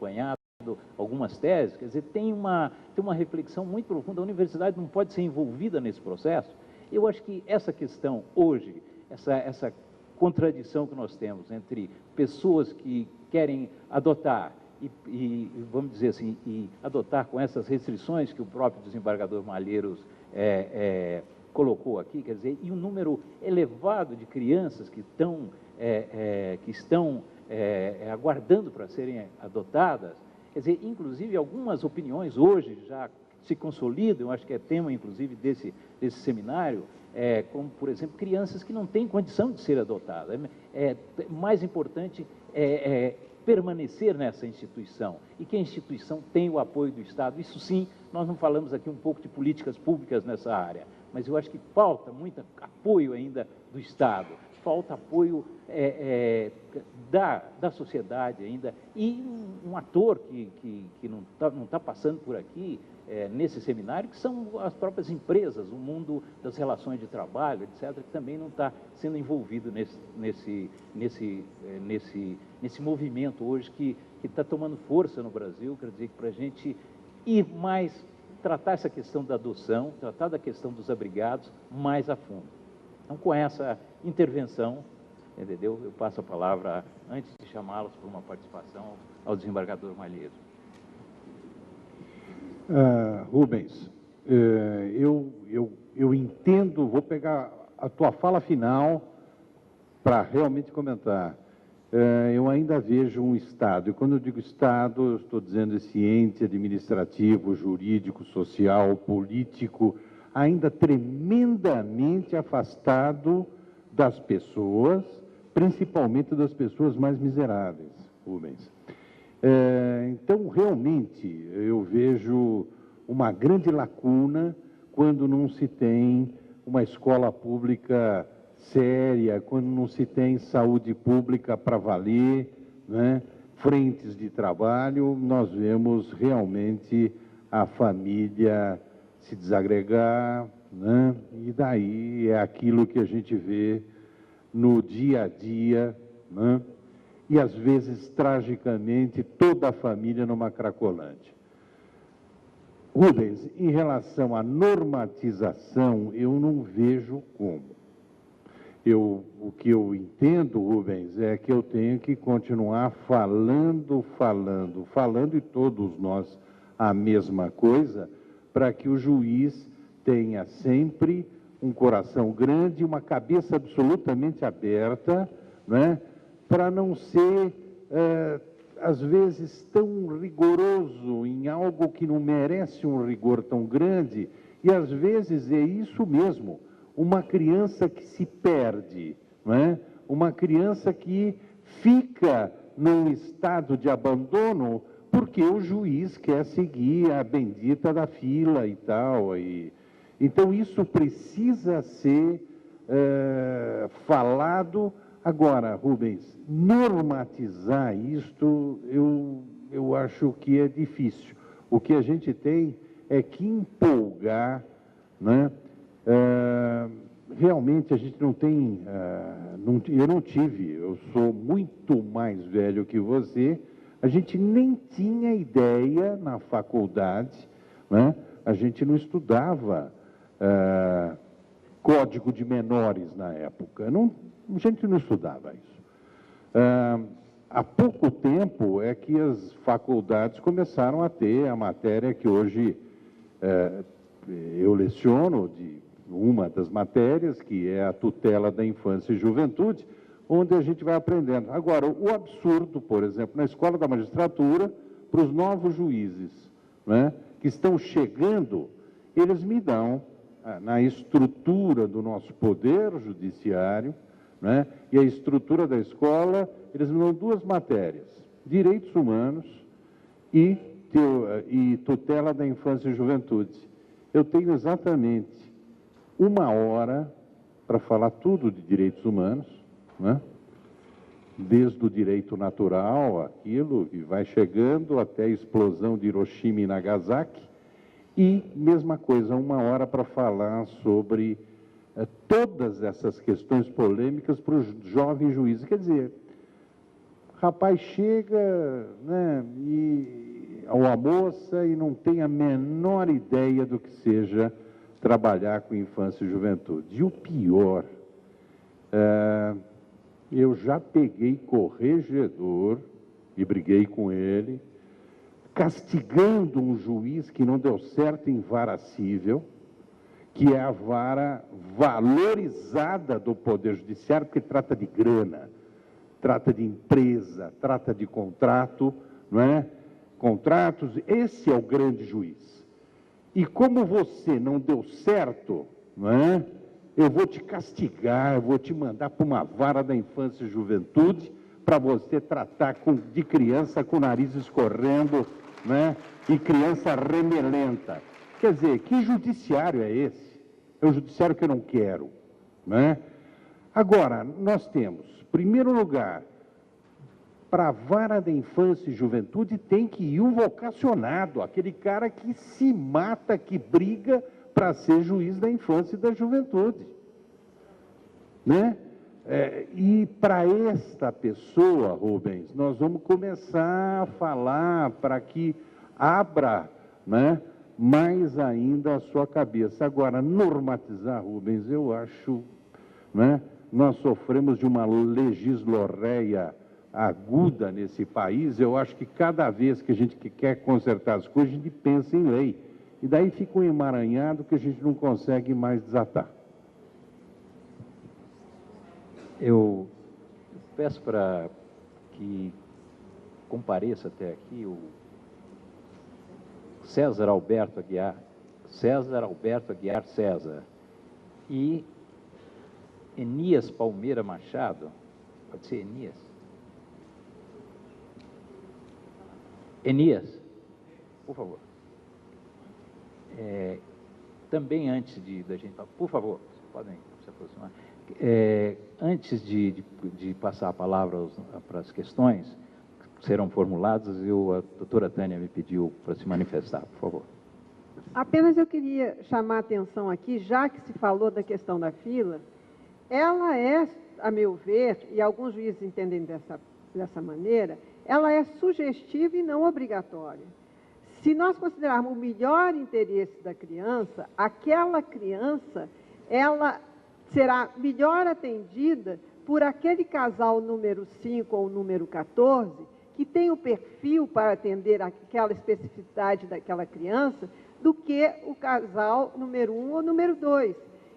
acompanhado algumas teses, quer dizer, tem uma reflexão muito profunda. A universidade não pode ser envolvida nesse processo. Eu acho que essa questão hoje, essa contradição que nós temos entre pessoas que querem adotar e vamos dizer assim, e adotar com essas restrições que o próprio desembargador Malheiros colocou aqui, quer dizer, e um número elevado de crianças que estão aguardando para serem adotadas. Quer dizer, inclusive, algumas opiniões hoje já se consolidam, eu acho que é tema, inclusive, desse seminário, como, por exemplo, crianças que não têm condição de ser adotadas. Mais importante permanecer nessa instituição e que a instituição tem o apoio do Estado. Isso sim, nós não falamos aqui um pouco de políticas públicas nessa área, mas eu acho que falta muito apoio ainda do Estado. Falta apoio da sociedade ainda, e um ator que não tá passando por aqui nesse seminário, que são as próprias empresas, o mundo das relações de trabalho, etc., que também não está sendo envolvido nesse movimento hoje que está tomando força no Brasil. Quer dizer, que para a gente ir mais, tratar essa questão da adoção, tratar da questão dos abrigados mais a fundo. Então, com essa intervenção, entendeu? Eu passo a palavra, antes de chamá-los para uma participação, ao desembargador Malheiros. Rubens, eu entendo, vou pegar a tua fala final para realmente comentar. Eu ainda vejo um Estado, e quando eu digo Estado, eu estou dizendo esse ente administrativo, jurídico, social, político, ainda tremendamente afastado das pessoas, principalmente das pessoas mais miseráveis, Rubens. Então, realmente, eu vejo uma grande lacuna quando não se tem uma escola pública séria, quando não se tem saúde pública para valer, né? Frentes de trabalho, nós vemos realmente a família se desagregar, né? E daí é aquilo que a gente vê no dia a dia, né? E às vezes, tragicamente, toda a família numa Cracolândia. Rubens, em relação à normatização, eu não vejo como. O que eu entendo, Rubens, é que eu tenho que continuar falando, e todos nós a mesma coisa, para que o juiz tenha sempre um coração grande, uma cabeça absolutamente aberta, né, para não ser, às vezes, tão rigoroso em algo que não merece um rigor tão grande, e às vezes é isso mesmo, uma criança que se perde, não é? Uma criança que fica num estado de abandono porque o juiz quer seguir a bendita da fila e tal. Então, isso precisa ser falado. Agora, Rubens, normatizar isto, eu acho que é difícil. O que a gente tem é que empolgar, né? Realmente a gente não tem, eu não tive, eu sou muito mais velho que você, a gente nem tinha ideia na faculdade, né? A gente não estudava código de menores na época, a gente não estudava isso. Há pouco tempo é que as faculdades começaram a ter a matéria que hoje eu leciono, de uma das matérias, que é a tutela da infância e juventude, onde a gente vai aprendendo. Agora, o absurdo, por exemplo, na escola da magistratura, para os novos juízes, né, que estão chegando, eles me dão, na estrutura do nosso poder judiciário, né, e a estrutura da escola, eles me dão duas matérias, direitos humanos e tutela da infância e juventude. Eu tenho exatamente 1 hora para falar tudo de direitos humanos, né? Desde o direito natural, aquilo que vai chegando até a explosão de Hiroshima e Nagasaki, e mesma coisa, 1 hora para falar sobre todas essas questões polêmicas para os jovens juízes. Quer dizer, rapaz chega, né, e ou a moça e não tem a menor ideia do que seja trabalhar com infância e juventude. E o pior, eu já peguei corregedor e briguei com ele, castigando um juiz que não deu certo em vara cível, que é a vara valorizada do Poder Judiciário, porque trata de grana, trata de empresa, trata de contrato, não é? Contratos, esse é o grande juiz. E como você não deu certo, não é? Eu vou te castigar, eu vou te mandar para uma vara da infância e juventude para você tratar de criança com o nariz escorrendo, né? E criança remelenta. Quer dizer, que judiciário é esse? É o judiciário que eu não quero, né? Agora, nós temos, em primeiro lugar, para a vara da infância e juventude tem que ir um vocacionado, aquele cara que se mata, que briga para ser juiz da infância e da juventude, né? E para esta pessoa, Rubens, nós vamos começar a falar para que abra, né, mais ainda a sua cabeça. Agora, normatizar, Rubens, eu acho, né, nós sofremos de uma legislorreia aguda nesse país. Eu acho que cada vez que a gente quer consertar as coisas, a gente pensa em lei. E daí fica um emaranhado que a gente não consegue mais desatar. Eu peço para que compareça até aqui o César Alberto Aguiar César e Enias Palmeira Machado. Pode ser Enias? Enias, por favor. Também antes da gente... Por favor, podem se aproximar. Antes de passar a palavra para as questões que serão formuladas, a doutora Tânia me pediu para se manifestar, por favor. Apenas eu queria chamar a atenção aqui, já que se falou da questão da fila, ela é, a meu ver, e alguns juízes entendem dessa maneira, ela é sugestiva e não obrigatória. Se nós considerarmos o melhor interesse da criança, aquela criança, ela será melhor atendida por aquele casal número 5 ou número 14, que tem o perfil para atender aquela especificidade daquela criança, do que o casal número 1 ou número 2.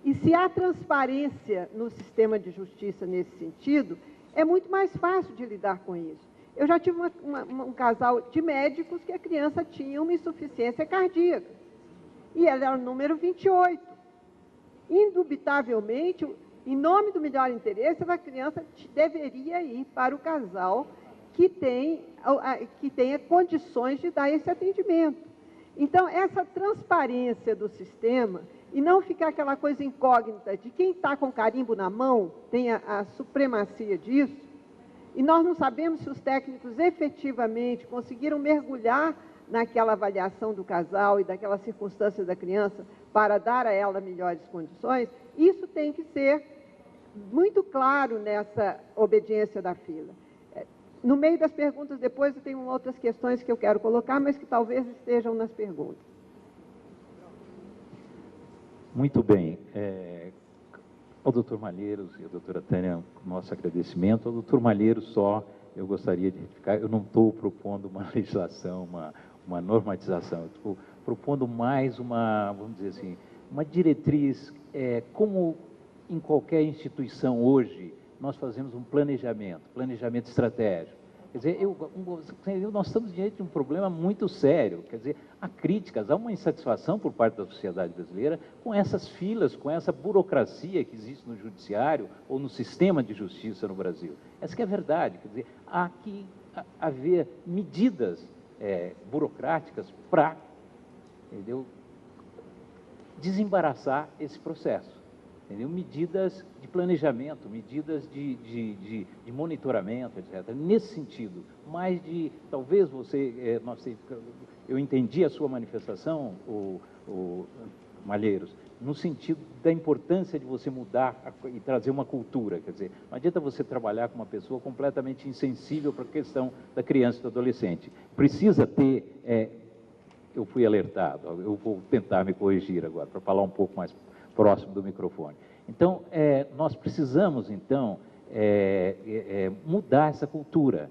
E se há transparência no sistema de justiça nesse sentido, é muito mais fácil de lidar com isso. Eu já tive um casal de médicos que a criança tinha uma insuficiência cardíaca. E ela era o número 28. Indubitavelmente, em nome do melhor interesse, a criança deveria ir para o casal que tenha condições de dar esse atendimento. Então, essa transparência do sistema, e não ficar aquela coisa incógnita de quem está com carimbo na mão, tem a supremacia disso, e nós não sabemos se os técnicos efetivamente conseguiram mergulhar naquela avaliação do casal e daquela circunstância da criança para dar a ela melhores condições. Isso tem que ser muito claro nessa obediência da fila. No meio das perguntas, depois, eu tenho outras questões que eu quero colocar, mas que talvez estejam nas perguntas. Muito bem. Ao doutor Malheiros e à doutora Tânia, nosso agradecimento. Ao doutor Malheiros, só eu gostaria de retificar, eu não estou propondo uma legislação, uma normatização, estou propondo mais vamos dizer assim, uma diretriz, como em qualquer instituição hoje, nós fazemos um planejamento estratégico. Quer dizer, nós estamos diante de um problema muito sério. Quer dizer, há críticas, há uma insatisfação por parte da sociedade brasileira com essas filas, com essa burocracia que existe no judiciário ou no sistema de justiça no Brasil. Essa que é a verdade. Quer dizer, há que haver medidas burocráticas para, entendeu, desembaraçar esse processo. Entendeu? Medidas de planejamento, medidas de monitoramento, etc. Nesse sentido, mais de, talvez você, eu entendi a sua manifestação, o Malheiros, no sentido da importância de você mudar e trazer uma cultura. Quer dizer, não adianta você trabalhar com uma pessoa completamente insensível para a questão da criança e do adolescente. Precisa ter... eu fui alertado, eu vou tentar me corrigir agora, para falar um pouco mais próximo do microfone. Então, nós precisamos, então, mudar essa cultura,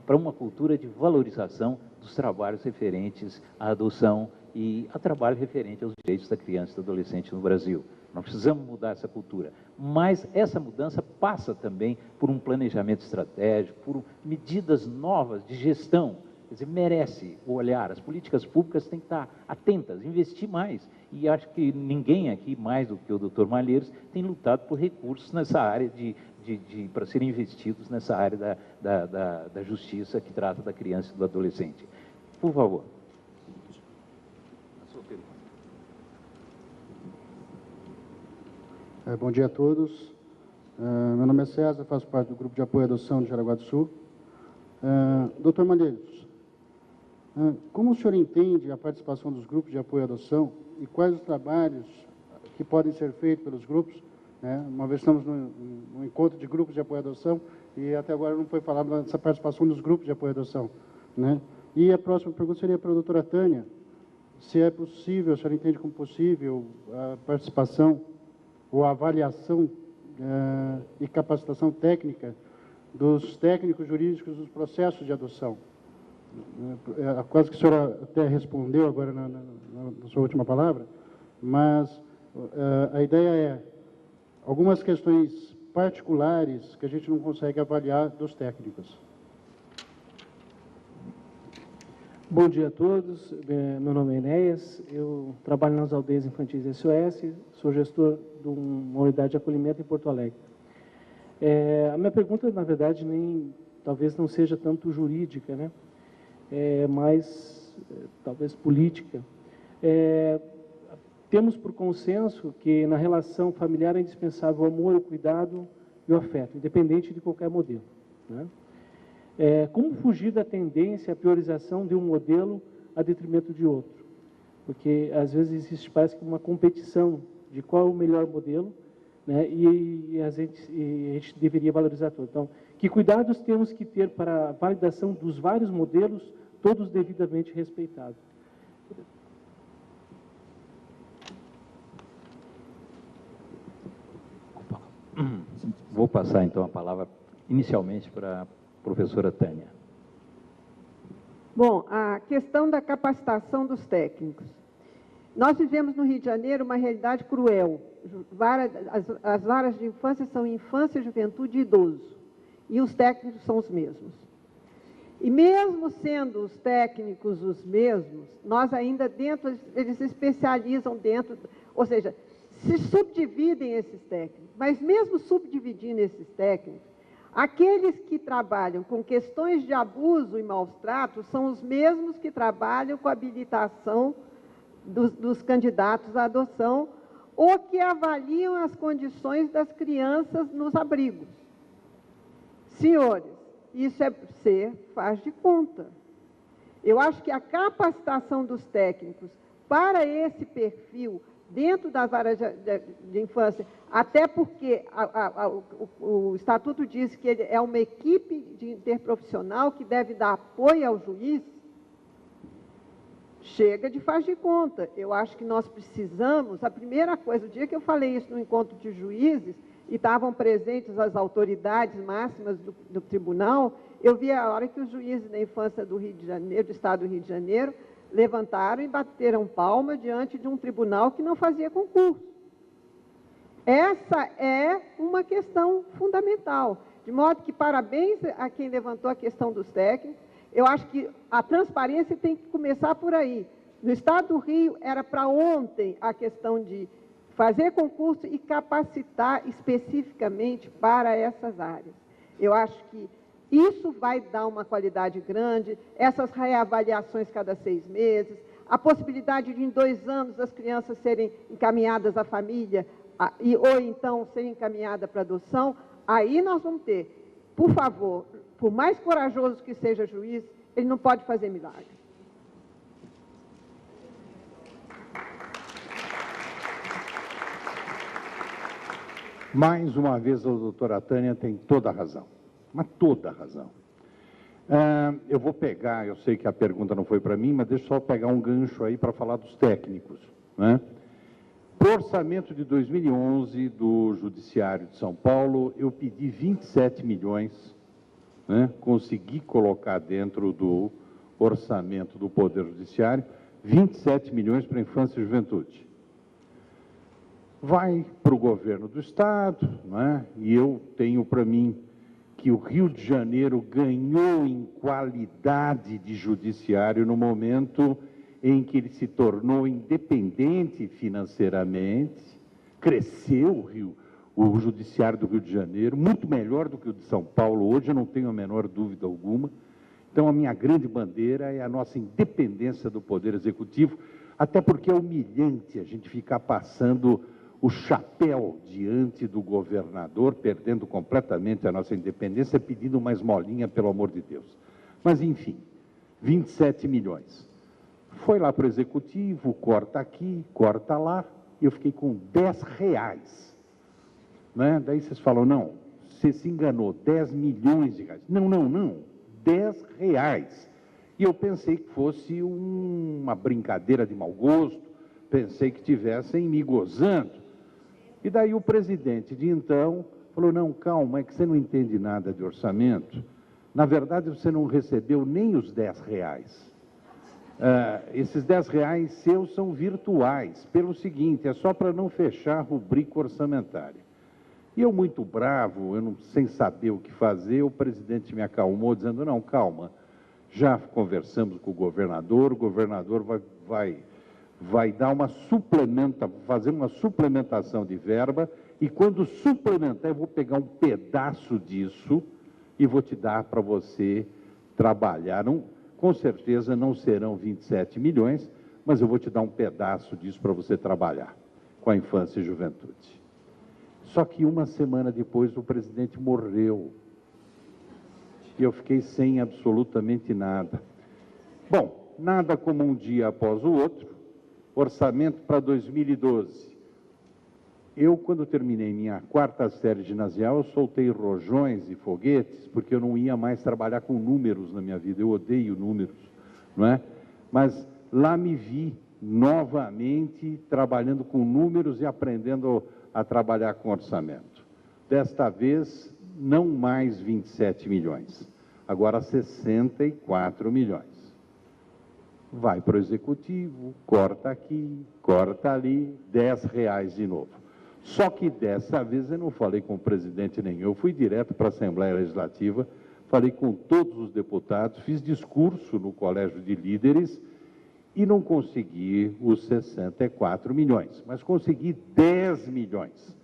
para uma cultura de valorização dos trabalhos referentes à adoção e a trabalho referente aos direitos da criança e do adolescente no Brasil. Nós precisamos mudar essa cultura, mas essa mudança passa também por um planejamento estratégico, por medidas novas de gestão. Quer dizer, merece o olhar, as políticas públicas têm que estar atentas, investir mais. E acho que ninguém aqui, mais do que o Dr. Malheiros, tem lutado por recursos nessa área para serem investidos nessa área da justiça que trata da criança e do adolescente. Por favor. Bom dia a todos. Meu nome é César, faço parte do Grupo de Apoio à Adoção de Jaraguá do Sul. Dr. Malheiros, como o senhor entende a participação dos grupos de apoio à adoção e quais os trabalhos que podem ser feitos pelos grupos? Uma vez estamos no encontro de grupos de apoio à adoção e até agora não foi falado dessa participação dos grupos de apoio à adoção. E a próxima pergunta seria para a doutora Tânia, se é possível, a senhora entende como possível a participação ou a avaliação e capacitação técnica dos técnicos jurídicos dos processos de adoção. Quase que a senhora até respondeu agora na sua última palavra, mas a ideia é algumas questões particulares que a gente não consegue avaliar dos técnicos. Bom dia a todos, meu nome é Enéas, eu trabalho nas aldeias infantis SOS, sou gestor de uma unidade de acolhimento em Porto Alegre. A minha pergunta, na verdade, talvez não seja tanto jurídica, né? Mas talvez política. Temos por consenso que na relação familiar é indispensável o amor, o cuidado e o afeto, independente de qualquer modelo, né? Como fugir da tendência à priorização de um modelo a detrimento de outro? Porque, às vezes, existe, parece que uma competição de qual é o melhor modelo, né? E a gente deveria valorizar tudo. Então, que cuidados temos que ter para a validação dos vários modelos, todos devidamente respeitados? Vou passar, então, a palavra inicialmente para a professora Tânia. Bom, a questão da capacitação dos técnicos. Nós vivemos no Rio de Janeiro uma realidade cruel. As varas de infância são infância, juventude e idoso. E os técnicos são os mesmos. E mesmo sendo os técnicos os mesmos, nós ainda eles se especializam dentro, ou seja, se subdividem esses técnicos. Mas mesmo subdividindo esses técnicos, aqueles que trabalham com questões de abuso e maus tratos são os mesmos que trabalham com a habilitação dos candidatos à adoção ou que avaliam as condições das crianças nos abrigos. Senhores, isso faz de conta. Eu acho que a capacitação dos técnicos para esse perfil dentro das áreas de infância, até porque o Estatuto diz que ele é uma equipe interprofissional que deve dar apoio ao juiz, chega de faz de conta. Eu acho que nós precisamos, a primeira coisa, o dia que eu falei isso no encontro de juízes, e estavam presentes as autoridades máximas do tribunal, eu vi a hora que os juízes da infância do Rio de Janeiro, do Estado do Rio de Janeiro, levantaram e bateram palma diante de um tribunal que não fazia concurso. Essa é uma questão fundamental. De modo que, parabéns a quem levantou a questão dos técnicos. Eu acho que a transparência tem que começar por aí. No Estado do Rio, era para ontem a questão de fazer concurso e capacitar especificamente para essas áreas. Eu acho que isso vai dar uma qualidade grande, essas reavaliações cada 6 meses, a possibilidade de, em 2 anos, as crianças serem encaminhadas à família, ou então serem encaminhadas para adoção, aí nós vamos ter, por favor, por mais corajoso que seja juiz, ele não pode fazer milagre. Mais uma vez, a doutora Tânia tem toda a razão, mas toda a razão. Eu vou pegar, eu sei que a pergunta não foi para mim, mas deixa eu só pegar um gancho aí para falar dos técnicos, né? Para o orçamento de 2011 do Judiciário de São Paulo, eu pedi 27 milhões, né? Consegui colocar dentro do orçamento do Poder Judiciário 27 milhões para a infância e juventude. Vai para o governo do Estado, né? E eu tenho para mim que o Rio de Janeiro ganhou em qualidade de judiciário no momento em que ele se tornou independente financeiramente, cresceu o judiciário do Rio de Janeiro, muito melhor do que o de São Paulo hoje, eu não tenho a menor dúvida alguma. Então, a minha grande bandeira é a nossa independência do Poder Executivo, até porque é humilhante a gente ficar passando o chapéu diante do governador, perdendo completamente a nossa independência, pedindo uma esmolinha, pelo amor de Deus. Mas, enfim, 27 milhões. Foi lá para o Executivo, corta aqui, corta lá, e eu fiquei com 10 reais. Né? Daí vocês falam, não, você se enganou, 10 milhões de reais. Não, não, não, 10 reais. E eu pensei que fosse uma brincadeira de mau gosto, pensei que estivessem me gozando. E daí o presidente de então falou, não, calma, é que você não entende nada de orçamento. Na verdade, você não recebeu nem os 10 reais. Esses 10 reais seus são virtuais, pelo seguinte, é só para não fechar a rubrica orçamentária. E eu muito bravo, sem saber o que fazer, o presidente me acalmou, dizendo, não, calma, já conversamos com o governador vai dar fazer uma suplementação de verba, e quando suplementar, eu vou pegar um pedaço disso e vou te dar para você trabalhar. Não, com certeza não serão 27 milhões, mas eu vou te dar um pedaço disso para você trabalhar com a infância e juventude. Só que uma semana depois o presidente morreu e eu fiquei sem absolutamente nada. Bom, nada como um dia após o outro. Orçamento para 2012. Eu, quando terminei minha 4ª série ginasial, eu soltei rojões e foguetes, porque eu não ia mais trabalhar com números na minha vida, eu odeio números, não é? Mas lá me vi novamente trabalhando com números e aprendendo a trabalhar com orçamento. Desta vez, não mais 27 milhões, agora 64 milhões. Vai para o Executivo, corta aqui, corta ali, 10 reais de novo. Só que dessa vez eu não falei com o presidente nenhum, eu fui direto para a Assembleia Legislativa, falei com todos os deputados, fiz discurso no Colégio de Líderes e não consegui os 64 milhões, mas consegui 10 milhões.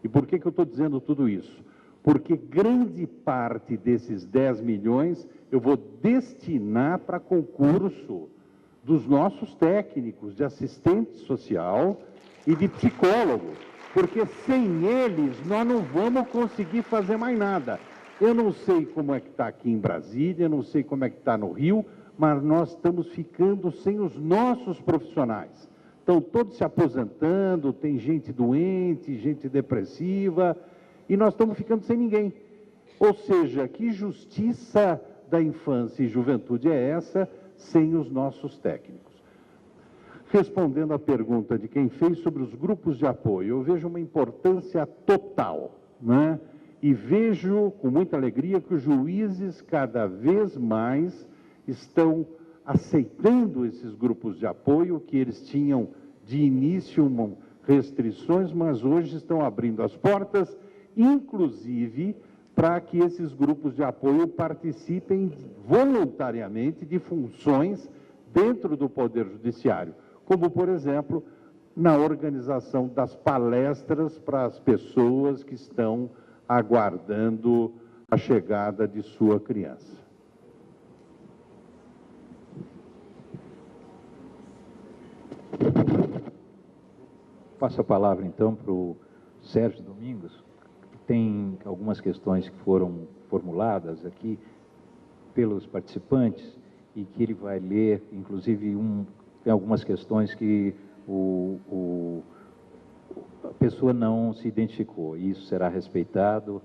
E por que eu estou dizendo tudo isso? Porque grande parte desses 10 milhões eu vou destinar para concurso dos nossos técnicos de assistente social e de psicólogo, porque sem eles nós não vamos conseguir fazer mais nada. Eu não sei como é que está aqui em Brasília, não sei como é que está no Rio, mas nós estamos ficando sem os nossos profissionais. Estão todos se aposentando, tem gente doente, gente depressiva, e nós estamos ficando sem ninguém. Ou seja, que justiça da infância e juventude é essa sem os nossos técnicos? Respondendo à pergunta de quem fez sobre os grupos de apoio, eu vejo uma importância total, né? E vejo com muita alegria que os juízes cada vez mais estão aceitando esses grupos de apoio, que eles tinham de início restrições, mas hoje estão abrindo as portas, inclusive para que esses grupos de apoio participem voluntariamente de funções dentro do Poder Judiciário, como, por exemplo, na organização das palestras para as pessoas que estão aguardando a chegada de sua criança. Passo a palavra, então, para o Sérgio Domingos. Tem algumas questões que foram formuladas aqui pelos participantes e que ele vai ler, inclusive tem algumas questões que pessoa não se identificou, e isso será respeitado.